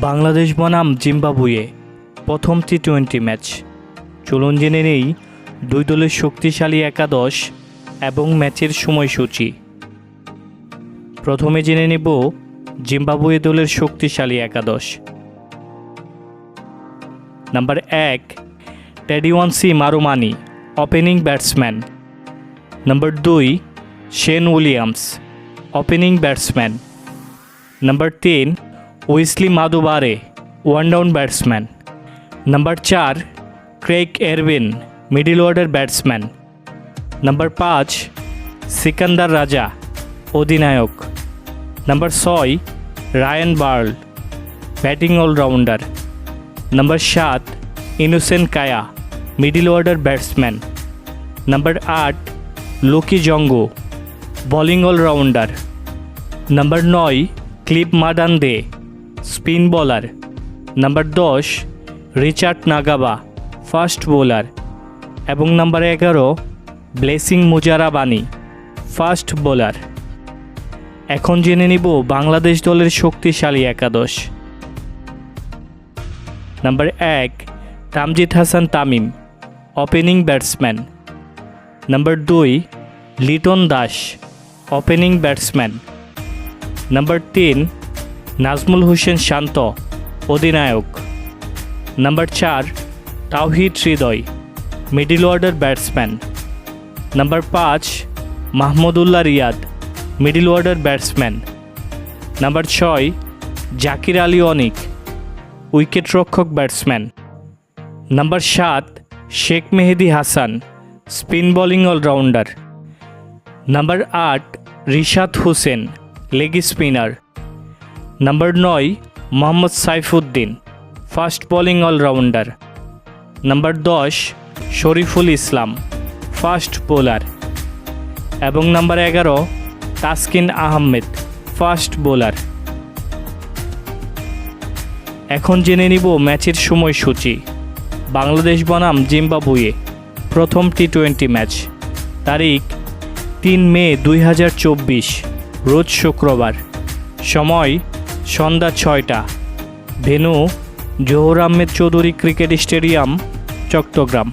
বাংলাদেশ বনাম জিম্বাবুয়ে প্রথম টি-20 ম্যাচ। চলুন জেনে নেই দুই দলের শক্তিশালী একাদশ এবং ম্যাচের সময়সূচি। প্রথমে জেনে নেব জিম্বাবুয়ে দলের শক্তিশালী একাদশ। Number 1 Tadiwanashe Marumani, opening batsman. Number 2 Sean Williams, opening batsman. Number 3 Wessly Madhevere, one down batsman. Number 4 Craig Ervine, middle order batsman. Number 5 Sikandar Raza, অধিনায়ক। Number 6 Ryan Burl, batting all rounder. Number 7 Innocent Kaia, middle order batsman. Number 8 Luke Jongwe, bowling allrounder. Number 9 Clive Madande, spin bowler. Number 10 Richard Ngarava, fast bowler. এবং number 11 blessing Muzarabani, fast bowler. এখন জেনে নিব বাংলাদেশ দলের শক্তিশালী একাদশ। Number 1 Tanzid Hasan Tamim, opening batsman. Number 2 Litton Das, opening batsman. Number 3 Najmul Hossain Shanto, অধিনায়ক। Number 4 Towhid Hridoy, middle order batsman. Number 5 Mahmudullah Riyad, middle order batsman. Number 6 Jaker Ali Anik, wicket রক্ষক batsman. Number 7 Sheikh Mehedi Hasan, spin bowling allrounder. Number 8 Rishad Hossain, leg spinner. Number 9 Mohammad Saifuddin, fast bowling allrounder. Number 10 Shoriful Islam, fast bowler. এবং number 11 Taskin Ahmed, fast bowler. এখন জেনে নিব ম্যাচের সময়সূচি। বাংলাদেশ বনাম Zimbabwe প্রথম টি-20 ম্যাচ। তারিখ 3 মে 2024, রোজ শুক্রবার। সময় সন্ধ্যা 6টা। Venue Zahur Ahmed Chowdhury cricket stadium, Chittagong.